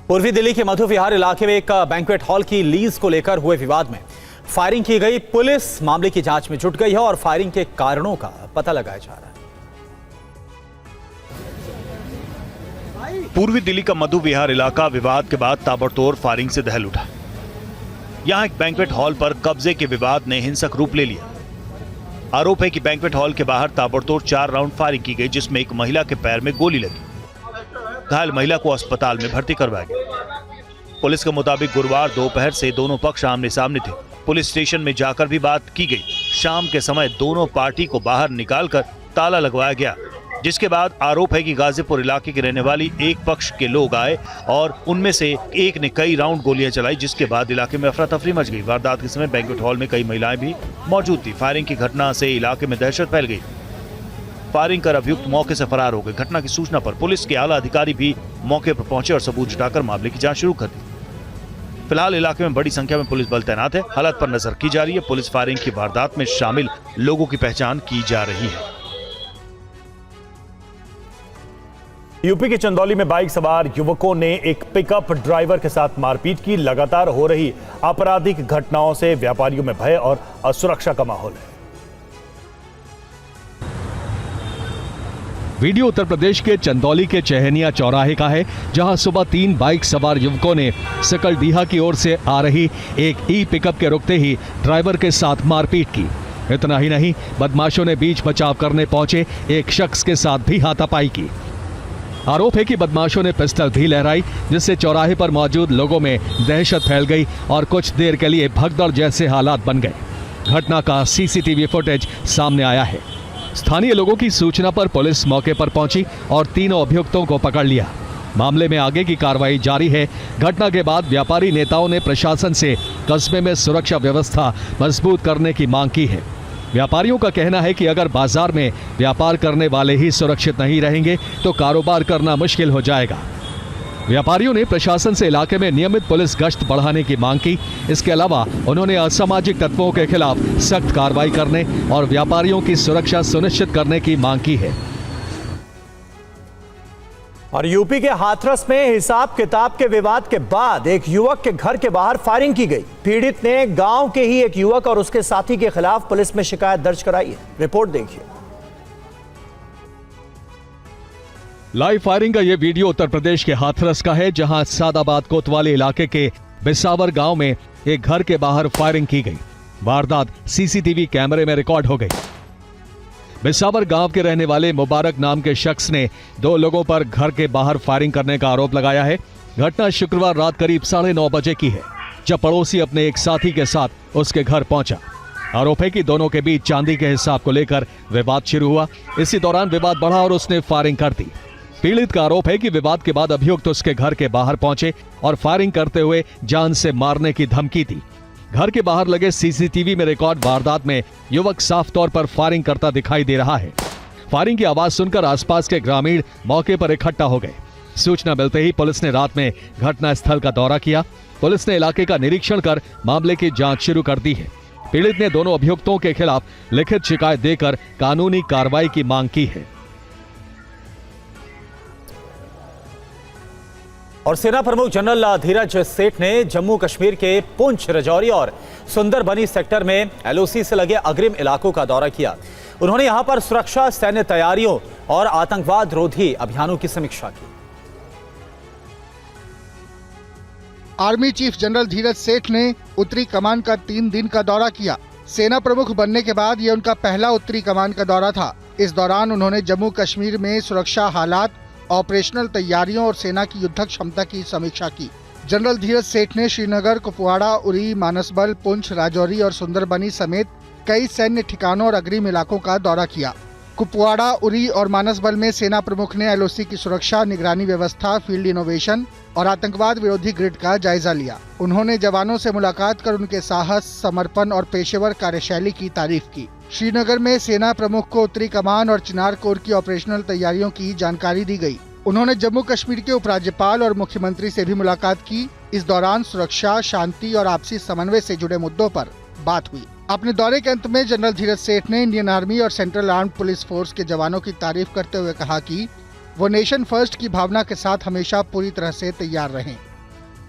पूर्वी दिल्ली के मधु विहार इलाके में एक बैंक्वेट हॉल की लीज को लेकर हुए विवाद में फायरिंग की गई। पुलिस मामले की जांच में जुट गई है और फायरिंग के कारणों का पता लगाया जा रहा है। पूर्वी दिल्ली का मधु विहार इलाका विवाद के बाद ताबड़तोड़ फायरिंग से दहल उठा। यहां एक बैंक्वेट हॉल पर कब्जे के विवाद ने हिंसक रूप ले लिया। आरोप है कि बैंक्वेट हॉल के बाहर ताबड़तोड़ 4 राउंड फायरिंग की गई, जिसमें एक महिला के पैर में गोली लगी। घायल महिला को अस्पताल में भर्ती करवाया गया। पुलिस के मुताबिक गुरुवार दोपहर से दोनों पक्ष आमने सामने थे। पुलिस स्टेशन में जाकर भी बात की गई। शाम के समय दोनों पार्टी को बाहर निकालकर ताला लगवाया गया, जिसके बाद आरोप है कि गाजीपुर इलाके के रहने वाली एक पक्ष के लोग आए और उनमें से एक ने कई राउंड गोलियां चलाई, जिसके बाद इलाके में अफरा तफरी मच गई। वारदात के समय बैंक्वेट हॉल में कई महिलाएं भी मौजूद थी। फायरिंग की घटना से इलाके में दहशत फैल गई। फायरिंग कर अभियुक्त मौके से फरार हो गए। घटना की सूचना पर पुलिस के आला अधिकारी भी मौके पर पहुंचे और सबूत जुटाकर मामले की जांच शुरू कर दी। फिलहाल इलाके में बड़ी संख्या में पुलिस बल तैनात है। हालात पर नजर की जा रही है। पुलिस फायरिंग की वारदात में शामिल लोगों की पहचान की जा रही है। यूपी के चंदौली में बाइक सवार युवकों ने एक पिकअप ड्राइवर के साथ मारपीट की। लगातार हो रही आपराधिक घटनाओं से व्यापारियों में भय और असुरक्षा का माहौल है। वीडियो उत्तर प्रदेश के चंदौली के चहनिया चौराहे का है, जहां सुबह 3 बाइक सवार युवकों ने सकलडीहा की ओर से आ रही एक ई पिकअप के रुकते ही ड्राइवर के साथ मारपीट की। इतना ही नहीं, बदमाशों ने बीच बचाव करने पहुंचे एक शख्स के साथ भी हाथापाई की। आरोप है कि बदमाशों ने पिस्टल भी लहराई, जिससे चौराहे पर मौजूद लोगों में दहशत फैल गई और कुछ देर के लिए भगदड़ जैसे हालात बन गए। घटना का सीसीटीवी फुटेज सामने आया है। स्थानीय लोगों की सूचना पर पुलिस मौके पर पहुंची और तीनों अभियुक्तों को पकड़ लिया। मामले में आगे की कार्रवाई जारी है। घटना के बाद व्यापारी नेताओं ने प्रशासन से कस्बे में सुरक्षा व्यवस्था मजबूत करने की मांग की है। व्यापारियों का कहना है कि अगर बाजार में व्यापार करने वाले ही सुरक्षित नहीं रहेंगे तो कारोबार करना मुश्किल हो जाएगा। व्यापारियों ने प्रशासन से इलाके में नियमित पुलिस गश्त बढ़ाने की मांग की। इसके अलावा उन्होंने असामाजिक तत्वों के खिलाफ सख्त कार्रवाई करने और व्यापारियों की सुरक्षा सुनिश्चित करने की मांग की है। और यूपी के हाथरस में हिसाब किताब के विवाद के बाद एक युवक के घर के बाहर फायरिंग की गई। पीड़ित ने गांव के ही एक युवक और उसके साथी के खिलाफ पुलिस में शिकायत दर्ज कराई है। रिपोर्ट देखिए। लाइव फायरिंग का यह वीडियो उत्तर प्रदेश के हाथरस का है, जहां सादाबाद कोतवाली इलाके के बिसावर गांव में एक घर के बाहर फायरिंग की गई। वारदात सीसीटीवी कैमरे में रिकॉर्ड हो गई। बिसावर गांव के रहने वाले मुबारक नाम के शख्स ने 2 लोगों पर घर के बाहर फायरिंग करने का आरोप लगाया है। घटना शुक्रवार रात करीब 9:30 बजे की है, जब पड़ोसी अपने एक साथी के साथ उसके घर पहुंचा। आरोप है कि दोनों के बीच चांदी के हिसाब को लेकर विवाद शुरू हुआ। इसी दौरान विवाद बढ़ा और उसने फायरिंग कर दी। पीड़ित का आरोप है कि विवाद के बाद अभियुक्त उसके घर के बाहर पहुंचे और फायरिंग करते हुए जान से मारने की धमकी दी। घर के बाहर लगे सीसीटीवी में रिकॉर्ड वारदात में युवक साफ तौर पर फायरिंग करता दिखाई दे रहा है। फायरिंग की आवाज सुनकर आसपास के ग्रामीण मौके पर इकट्ठा हो गए। सूचना मिलते ही पुलिस ने रात में घटनास्थल का दौरा किया। पुलिस ने इलाके का निरीक्षण कर मामले की जांच शुरू कर दी है। पीड़ित ने दोनों अभियुक्तों के खिलाफ लिखित शिकायत देकर कानूनी कार्रवाई की मांग की है। और सेना प्रमुख जनरल धीरज सेठ ने जम्मू कश्मीर के पुंछ, राजौरी और सुंदरबनी सेक्टर में एलओसी से लगे अग्रिम इलाकों का दौरा किया। उन्होंने यहां पर सुरक्षा, सैन्य तैयारियों और आतंकवाद रोधी अभियानों की समीक्षा की। आर्मी चीफ जनरल धीरज सेठ ने उत्तरी कमान का 3 दिन का दौरा किया। सेना प्रमुख बनने के बाद ये उनका पहला उत्तरी कमान का दौरा था। इस दौरान उन्होंने जम्मू कश्मीर में सुरक्षा हालात, ऑपरेशनल तैयारियों और सेना की युद्धक क्षमता की समीक्षा की। जनरल धीरज सेठ ने श्रीनगर, कुपवाड़ा, उरी, मानसबल, पुंछ, राजौरी और सुंदरबनी समेत कई सैन्य ठिकानों और अग्रिम इलाकों का दौरा किया। कुपवाड़ा, उरी और मानसबल में सेना प्रमुख ने एलओसी की सुरक्षा, निगरानी व्यवस्था, फील्ड इनोवेशन और आतंकवाद विरोधी ग्रिड का जायजा लिया। उन्होंने जवानों से मुलाकात कर उनके साहस, समर्पण और पेशेवर कार्यशैली की तारीफ की। श्रीनगर में सेना प्रमुख को उत्तरी कमान और चिनार कोर की ऑपरेशनल तैयारियों की जानकारी दी गई। उन्होंने जम्मू कश्मीर के उपराज्यपाल और मुख्यमंत्री से भी मुलाकात की। इस दौरान सुरक्षा, शांति और आपसी समन्वय से जुड़े मुद्दों पर बात हुई। अपने दौरे के अंत में जनरल धीरज सेठ ने इंडियन आर्मी और सेंट्रल आर्म्ड पुलिस फोर्स के जवानों की तारीफ करते हुए कहा कि वो नेशन फर्स्ट की भावना के साथ हमेशा पूरी तरह से तैयार रहें।